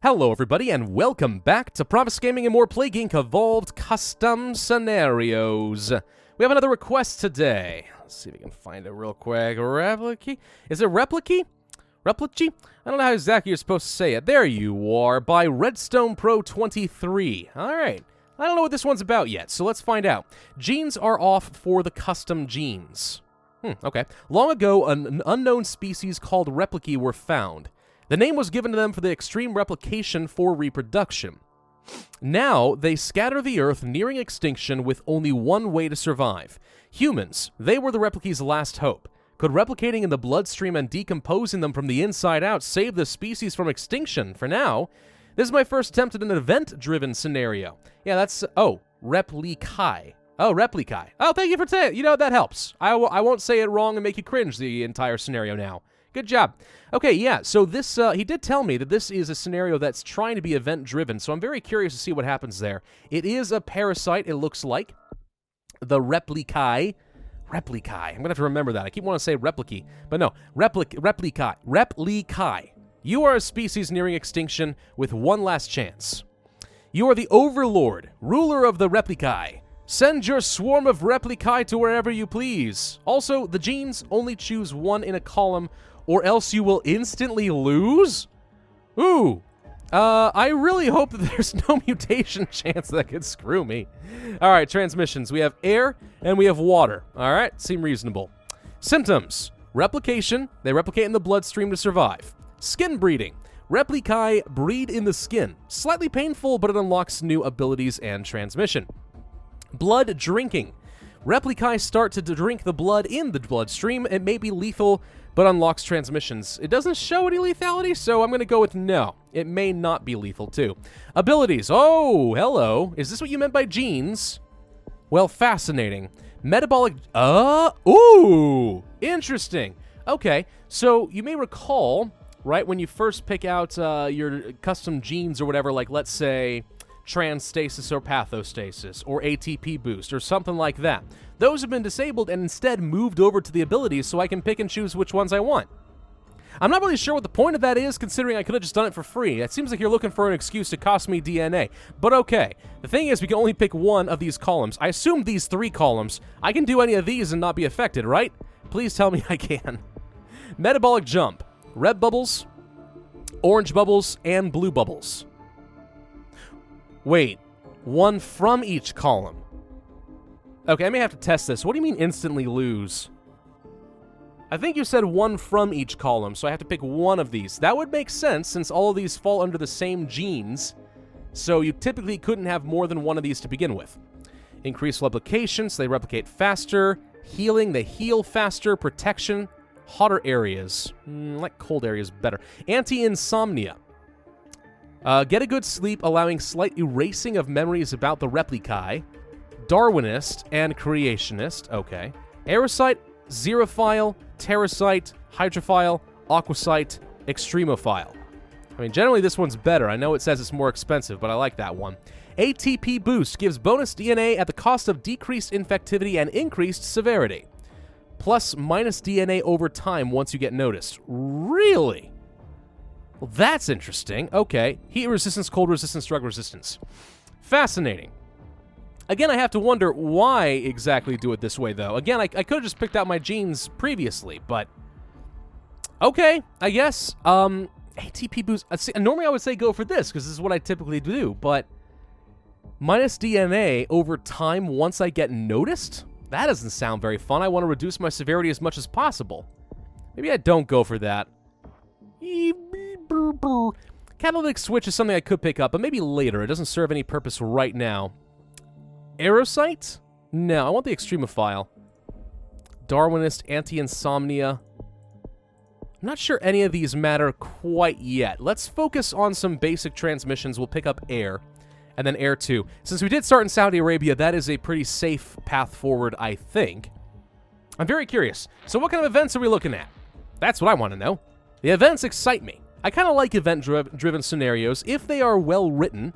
Hello everybody, and welcome back to Pravus Gaming and more Plague Inc. Evolved Custom Scenarios. We have another request today. Let's see if we can find it real quick. Replici? Is it Replici? Replici? I don't know how exactly you're supposed to say it. There you are, by Redstone Pro 23. Alright. I don't know what this one's about yet, so let's find out. Genes are off for the custom genes. Okay. Long ago, an unknown species called Replici were found. The name was given to them for the extreme replication for reproduction. Now, they scatter the Earth, nearing extinction with only one way to survive. Humans, they were the Replici's last hope. Could replicating in the bloodstream and decomposing them from the inside out save the species from extinction? For now, this is my first attempt at an event-driven scenario. Yeah, that's... Oh, Replici. Oh, Replici. Oh, thank you for saying it. You know, that helps. I won't say it wrong and make you cringe the entire scenario now. Good job. Okay, yeah, so this, he did tell me that this is a scenario that's trying to be event-driven, so I'm very curious to see what happens there. It is a parasite, it looks like. The Replici. Replici. I'm going to have to remember that. I keep wanting to say Replici, but no. Replici. Replici. You are a species nearing extinction with one last chance. You are the Overlord, ruler of the Replici. Send your swarm of Replici to wherever you please. Also, the genes only choose one in a column, or else you will instantly lose? Ooh. I really hope that there's no mutation chance that could screw me. Alright, transmissions. We have air and we have water. Alright, seem reasonable. Symptoms. Replication. They replicate in the bloodstream to survive. Skin breeding. Replici breed in the skin. Slightly painful, but it unlocks new abilities and transmission. Blood drinking. Replici start to drink the blood in the bloodstream. It may be lethal, but unlocks transmissions. It doesn't show any lethality, so I'm going to go with no. It may not be lethal, too. Abilities. Oh, hello. Is this what you meant by genes? Well, fascinating. Metabolic... ooh! Interesting. Okay, so you may recall, right, when you first pick out your custom genes or whatever, like, let's say... transstasis or pathostasis, or ATP boost, or something like that. Those have been disabled and instead moved over to the abilities so I can pick and choose which ones I want. I'm not really sure what the point of that is, considering I could have just done it for free. It seems like you're looking for an excuse to cost me DNA. But okay. The thing is, we can only pick one of these columns. I assume these 3 columns. I can do any of these and not be affected, right? Please tell me I can. Metabolic jump. Red bubbles, orange bubbles, and blue bubbles. Wait, one from each column. Okay, I may have to test this. What do you mean instantly lose? I think you said one from each column, so I have to pick one of these. That would make sense, since all of these fall under the same genes, so you typically couldn't have more than one of these to begin with. Increased replication, so they replicate faster. Healing, they heal faster. Protection, hotter areas. I like cold areas better. Anti-insomnia. Get a good sleep, allowing slight erasing of memories about the Replici. Darwinist and Creationist. Okay. Aerocyte, Xerophile, Terracyte, Hydrophile, Aquacyte, Extremophile. I mean, generally this one's better. I know it says it's more expensive, but I like that one. ATP Boost gives bonus DNA at the cost of decreased infectivity and increased severity. Plus minus DNA over time once you get noticed. Really? Well, that's interesting. Okay. Heat resistance, cold resistance, drug resistance. Fascinating. Again, I have to wonder why exactly do it this way, though. Again, I could have just picked out my genes previously, but... Okay, I guess. ATP boost... Normally I would say go for this, because this is what I typically do, but... Minus DNA over time once I get noticed? That doesn't sound very fun. I want to reduce my severity as much as possible. Maybe I don't go for that. Catalytic switch is something I could pick up, but maybe later. It doesn't serve any purpose right now. Aerocyte? No, I want the Extremophile. Darwinist, Anti-Insomnia. I'm not sure any of these matter quite yet. Let's focus on some basic transmissions. We'll pick up air, and then air 2. Since we did start in Saudi Arabia, that is a pretty safe path forward, I think. I'm very curious. So what kind of events are we looking at? That's what I want to know. The events excite me. I kind of like event-driven scenarios. If they are well-written,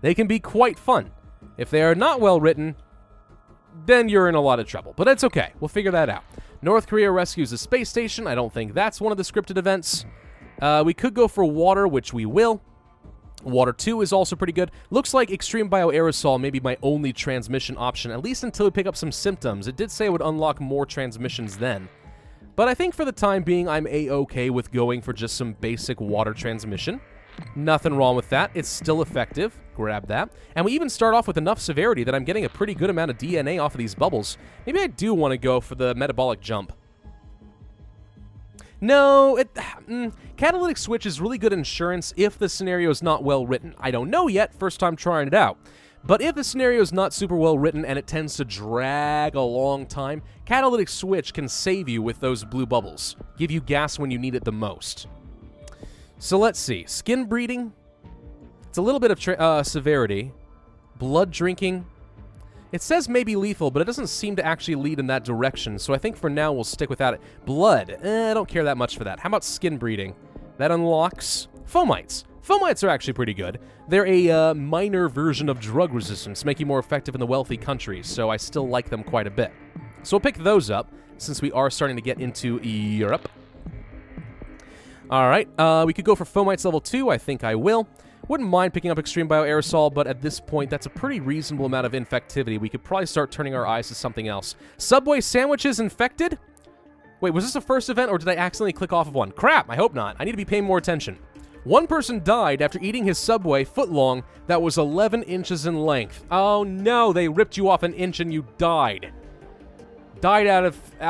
they can be quite fun. If they are not well-written, then you're in a lot of trouble. But that's okay. We'll figure that out. North Korea rescues a space station. I don't think that's one of the scripted events. We could go for water, which we will. Water 2 is also pretty good. Looks like Extreme Bioaerosol may be my only transmission option, at least until we pick up some symptoms. It did say it would unlock more transmissions then. But I think for the time being, I'm A-okay with going for just some basic water transmission. Nothing wrong with that. It's still effective. Grab that. And we even start off with enough severity that I'm getting a pretty good amount of DNA off of these bubbles. Maybe I do want to go for the metabolic jump. No, Catalytic Switch is really good insurance if the scenario is not well written. I don't know yet, first time trying it out. But if the scenario is not super well written and it tends to drag a long time, Catalytic Switch can save you with those blue bubbles. Give you gas when you need it the most. So let's see. Skin breeding. It's a little bit of severity. Blood drinking. It says maybe lethal, but it doesn't seem to actually lead in that direction, so I think for now we'll stick without it. Blood. I don't care that much for that. How about skin breeding? That unlocks fomites. Fomites are actually pretty good. They're a minor version of drug resistance, make you more effective in the wealthy countries, so I still like them quite a bit. So we'll pick those up, since we are starting to get into Europe. Alright, we could go for fomites level 2, I think I will. Wouldn't mind picking up Extreme Bioaerosol, but at this point, that's a pretty reasonable amount of infectivity. We could probably start turning our eyes to something else. Subway sandwiches infected? Wait, was this the first event, or did I accidentally click off of one? Crap, I hope not. I need to be paying more attention. One person died after eating his Subway footlong that was 11 inches in length. Oh no, they ripped you off an inch and you died. Died out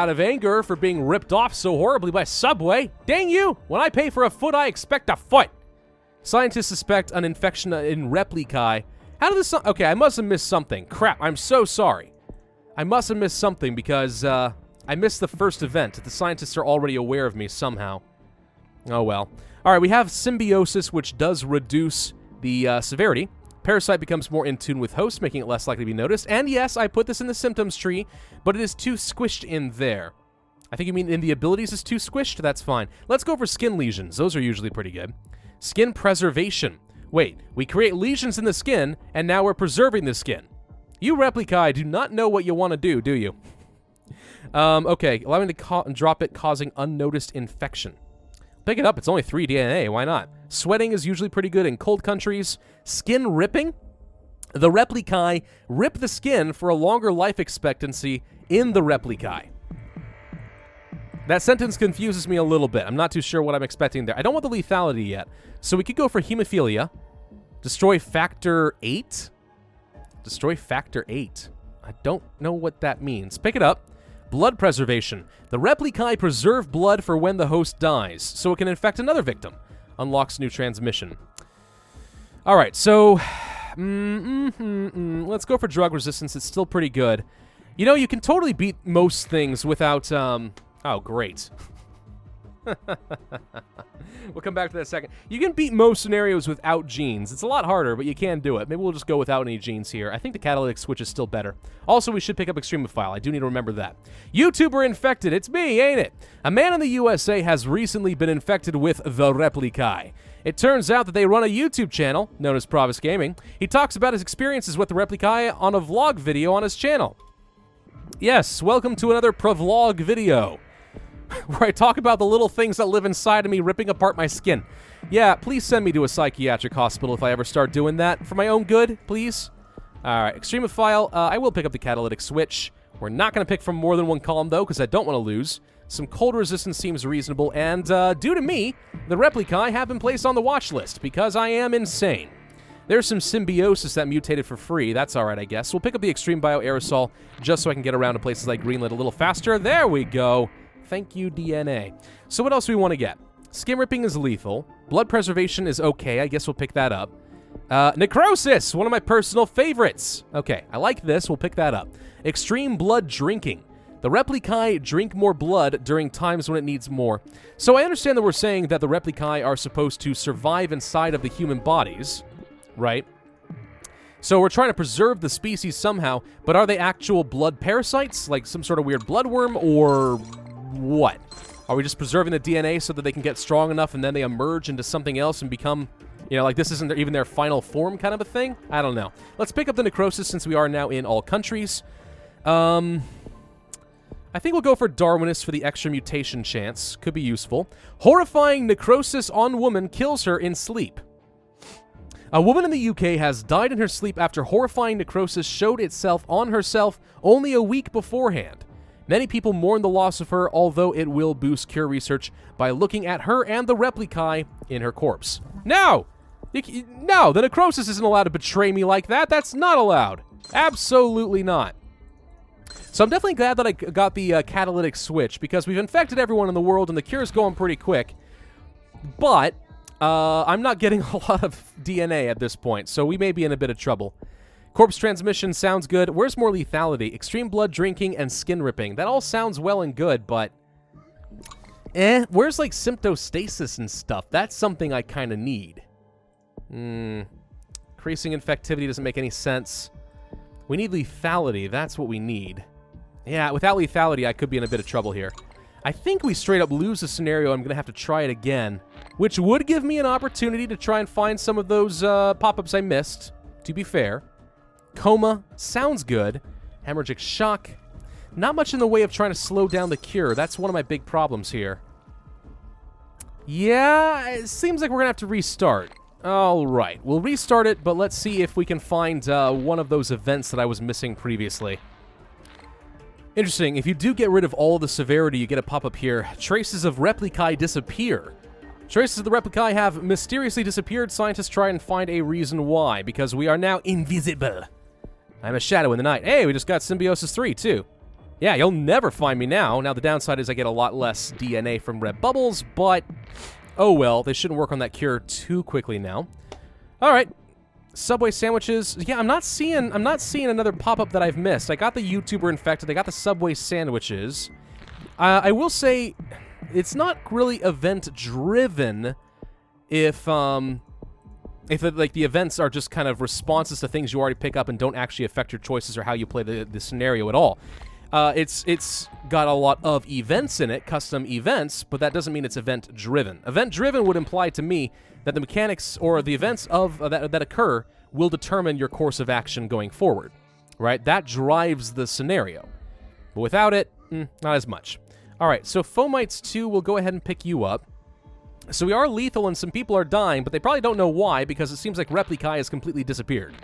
of anger for being ripped off so horribly by Subway. Dang you! When I pay for a foot, I expect a foot! Scientists suspect an infection in Replici. How did this... Okay, I must have missed something. Crap, I'm so sorry. I must have missed something because I missed the first event. The scientists are already aware of me somehow. Oh well. Alright, we have symbiosis, which does reduce the severity. Parasite becomes more in tune with host, making it less likely to be noticed. And yes, I put this in the symptoms tree, but it is too squished in there. I think you mean in the abilities is too squished? That's fine. Let's go for skin lesions. Those are usually pretty good. Skin preservation. Wait, we create lesions in the skin, and now we're preserving the skin. You Replici do not know what you want to do you? Okay, allowing to drop it, causing unnoticed infection. Pick it up, it's only 3 DNA, why not? Sweating is usually pretty good in cold countries. Skin ripping? The Replici rip the skin for a longer life expectancy in the Replici. That sentence confuses me a little bit. I'm not too sure what I'm expecting there. I don't want the lethality yet. So we could go for hemophilia. Destroy factor 8? Destroy factor 8. I don't know what that means. Pick it up. Blood preservation. The Replici preserve blood for when the host dies, so it can infect another victim. Unlocks new transmission. Alright, so... let's go for drug resistance. It's still pretty good. You know, you can totally beat most things without... Oh, great. We'll come back to that in a second. You can beat most scenarios without genes. It's a lot harder, but you can do it. Maybe we'll just go without any genes here. I think the catalytic switch is still better. Also, we should pick up Extremophile. I do need to remember that. YouTuber infected. It's me, ain't it? A man in the USA has recently been infected with the Replici. It turns out that they run a YouTube channel, known as Pravus Gaming. He talks about his experiences with the Replici on a vlog video on his channel. Yes, welcome to another Pravlog video, where I talk about the little things that live inside of me ripping apart my skin. Yeah, please send me to a psychiatric hospital if I ever start doing that. For my own good, please. Alright, Extremophile, I will pick up the catalytic switch. We're not going to pick from more than one column, though, because I don't want to lose. Some cold resistance seems reasonable, and due to me, the Replici have been placed on the watch list, because I am insane. There's some symbiosis that mutated for free. That's alright, I guess. We'll pick up the Extreme Bioaerosol, just so I can get around to places like Greenland a little faster. There we go. Thank you, DNA. So what else do we want to get? Skin ripping is lethal. Blood preservation is okay. I guess we'll pick that up. Necrosis, one of my personal favorites. Okay, I like this. We'll pick that up. Extreme blood drinking. The Replici drink more blood during times when it needs more. So I understand that we're saying that the Replici are supposed to survive inside of the human bodies, right? So we're trying to preserve the species somehow, but are they actual blood parasites? Like some sort of weird bloodworm, or what? Are we just preserving the DNA so that they can get strong enough and then they emerge into something else and become, you know, like this isn't even their final form kind of a thing? I don't know. Let's pick up the Necrosis since we are now in all countries. I think we'll go for Darwinist for the extra mutation chance. Could be useful. Horrifying necrosis on woman kills her in sleep. A woman in the UK has died in her sleep after horrifying necrosis showed itself on herself only a week beforehand. Many people mourn the loss of her, although it will boost cure research by looking at her and the replici in her corpse. No! No, the necrosis isn't allowed to betray me like that. That's not allowed. Absolutely not. So I'm definitely glad that I got the catalytic switch, because we've infected everyone in the world and the cure's going pretty quick. But I'm not getting a lot of DNA at this point, so we may be in a bit of trouble. Corpse transmission sounds good. Where's more lethality? Extreme blood drinking and skin ripping. That all sounds well and good, but... Where's, like, symptostasis and stuff? That's something I kind of need. Increasing infectivity doesn't make any sense. We need lethality. That's what we need. Yeah, without lethality, I could be in a bit of trouble here. I think we straight up lose the scenario. I'm going to have to try it again, which would give me an opportunity to try and find some of those pop-ups I missed, to be fair. Coma sounds good. Hemorrhagic shock. Not much in the way of trying to slow down the cure. That's one of my big problems here. Yeah, it seems like we're going to have to restart. All right, we'll restart it, but let's see if we can find one of those events that I was missing previously. Interesting, if you do get rid of all of the severity, you get a pop-up here. Traces of Replici disappear. Traces of the Replici have mysteriously disappeared. Scientists try and find a reason why, because we are now invisible. I'm a shadow in the night. Hey, we just got Symbiosis 3, too. Yeah, you'll never find me now. Now, the downside is I get a lot less DNA from red bubbles, but... oh well, they shouldn't work on that cure too quickly now. All right, Subway sandwiches. Yeah, I'm not seeing another pop-up that I've missed. I got the YouTuber infected. I got the Subway sandwiches. I will say, it's not really event-driven. If like the events are just kind of responses to things you already pick up and don't actually affect your choices or how you play the scenario at all. It's got a lot of events in it, custom events, but that doesn't mean it's event-driven. Event-driven would imply to me that the mechanics or the events of that occur will determine your course of action going forward, right? That drives the scenario. But without it, not as much. All right, so Fomites 2 will go ahead and pick you up. So we are lethal and some people are dying, but they probably don't know why, because it seems like Replici has completely disappeared.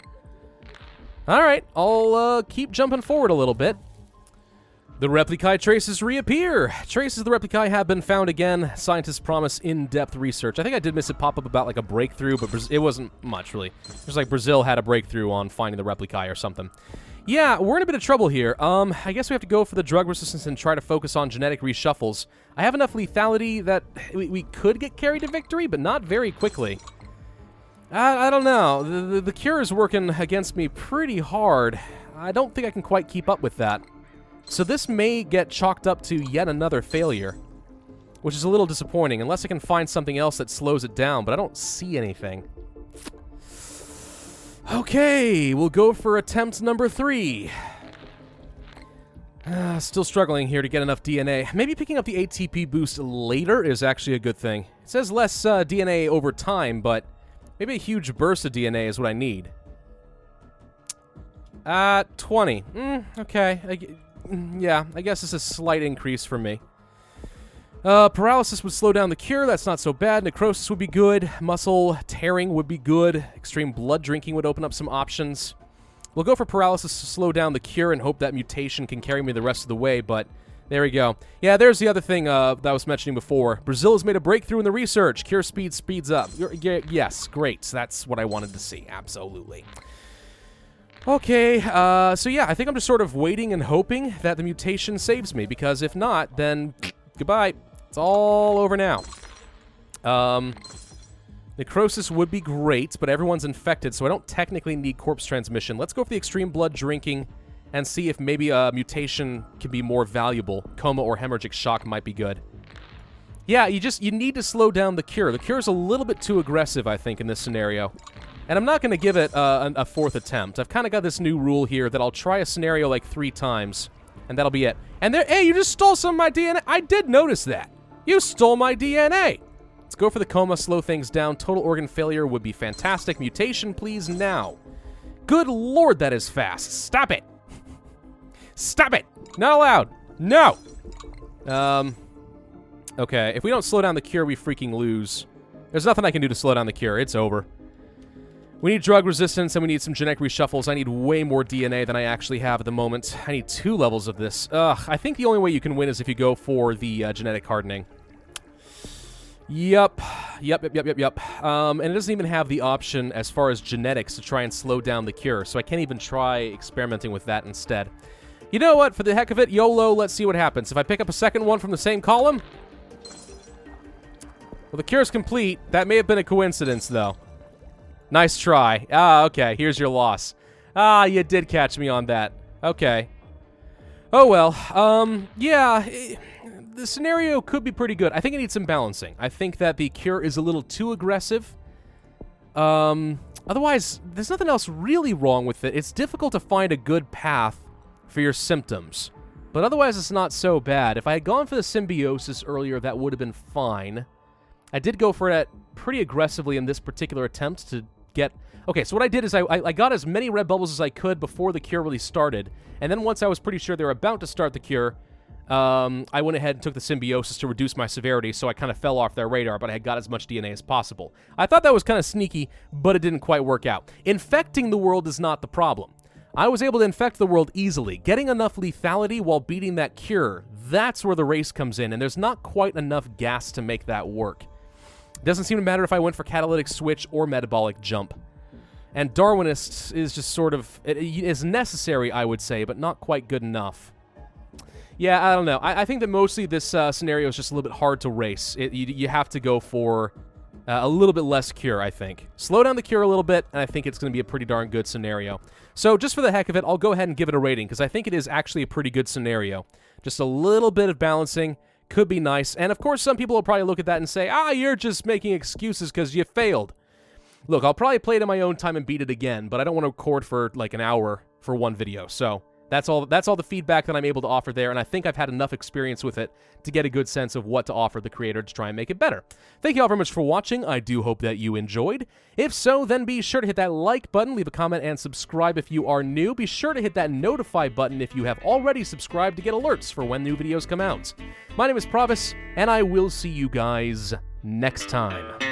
All right, I'll keep jumping forward a little bit. The Replici traces reappear. Traces of the Replici have been found again. Scientists promise in-depth research. I think I did miss a pop-up about like a breakthrough, but it wasn't much, really. Just like Brazil had a breakthrough on finding the Replici or something. Yeah, we're in a bit of trouble here. I guess we have to go for the drug resistance and try to focus on genetic reshuffles. I have enough lethality that we could get carried to victory, but not very quickly. I don't know. The cure is working against me pretty hard. I don't think I can quite keep up with that. So this may get chalked up to yet another failure, which is a little disappointing, unless I can find something else that slows it down, but I don't see anything. Okay, we'll go for attempt number 3. Still struggling here to get enough DNA. Maybe picking up the ATP boost later is actually a good thing. It says less DNA over time, but maybe a huge burst of DNA is what I need. 20. Okay. Yeah, I guess it's a slight increase for me. Paralysis would slow down the cure. That's not so bad. Necrosis would be good. Muscle tearing would be good. Extreme blood drinking would open up some options. We'll go for paralysis to slow down the cure and hope that mutation can carry me the rest of the way, but there we go. Yeah, there's the other thing that I was mentioning before. Brazil has made a breakthrough in the research. Cure speed speeds up. Yes, great. That's what I wanted to see. Absolutely. Okay, so yeah, I think I'm just sort of waiting and hoping that the mutation saves me, because if not, then goodbye. It's all over now. Necrosis would be great, but everyone's infected, so I don't technically need corpse transmission. Let's go for the extreme blood drinking and see if maybe a mutation can be more valuable. Coma or hemorrhagic shock might be good. Yeah, you need to slow down the cure. The cure's a little bit too aggressive, I think, in this scenario. And I'm not going to give it a 4th attempt. I've kind of got this new rule here that I'll try a scenario like 3 times, and that'll be it. And there, hey, you just stole some of my DNA. I did notice that. You stole my DNA. Let's go for the coma, slow things down. Total organ failure would be fantastic. Mutation, please, now. Good lord, that is fast. Stop it. Stop it. Not allowed. No. Okay, if we don't slow down the cure, we freaking lose. There's nothing I can do to slow down the cure. It's over. We need drug resistance, and we need some genetic reshuffles. I need way more DNA than I actually have at the moment. I need 2 levels of this. Ugh, I think the only way you can win is if you go for the genetic hardening. Yup. And it doesn't even have the option as far as genetics to try and slow down the cure, so I can't even try experimenting with that instead. You know what? For the heck of it, YOLO, let's see what happens. If I pick up a second one from the same column... Well, the cure's complete. That may have been a coincidence, though. Nice try. Ah, okay. Here's your loss. Ah, you did catch me on that. Okay. Oh, well. Yeah. The scenario could be pretty good. I think it needs some balancing. I think that the cure is a little too aggressive. Otherwise, there's nothing else really wrong with it. It's difficult to find a good path for your symptoms. But otherwise, it's not so bad. If I had gone for the symbiosis earlier, that would have been fine. I did go for it pretty aggressively in this particular attempt to get... Okay, so what I did is I got as many red bubbles as I could before the cure really started, and then once I was pretty sure they were about to start the cure, I went ahead and took the symbiosis to reduce my severity, so I kind of fell off their radar, but I had got as much DNA as possible. I thought that was kind of sneaky, but it didn't quite work out. Infecting the world is not the problem. I was able to infect the world easily. Getting enough lethality while beating that cure, that's where the race comes in, and there's not quite enough gas to make that work. It doesn't seem to matter if I went for catalytic switch or metabolic jump. And Darwinist is just sort of... It is necessary, I would say, but not quite good enough. Yeah, I don't know. I think that mostly this scenario is just a little bit hard to race. You have to go for a little bit less cure, I think. Slow down the cure a little bit, and I think it's going to be a pretty darn good scenario. So just for the heck of it, I'll go ahead and give it a rating, because I think it is actually a pretty good scenario. Just a little bit of balancing could be nice. And of course, some people will probably look at that and say, ah, you're just making excuses because you failed. Look, I'll probably play it in my own time and beat it again, but I don't want to record for like an hour for one video. So that's all the feedback that I'm able to offer there, and I think I've had enough experience with it to get a good sense of what to offer the creator to try and make it better. Thank you all very much for watching. I do hope that you enjoyed. If so, then be sure to hit that like button, leave a comment, and subscribe if you are new. Be sure to hit that notify button if you have already subscribed to get alerts for when new videos come out. My name is Pravus, and I will see you guys next time.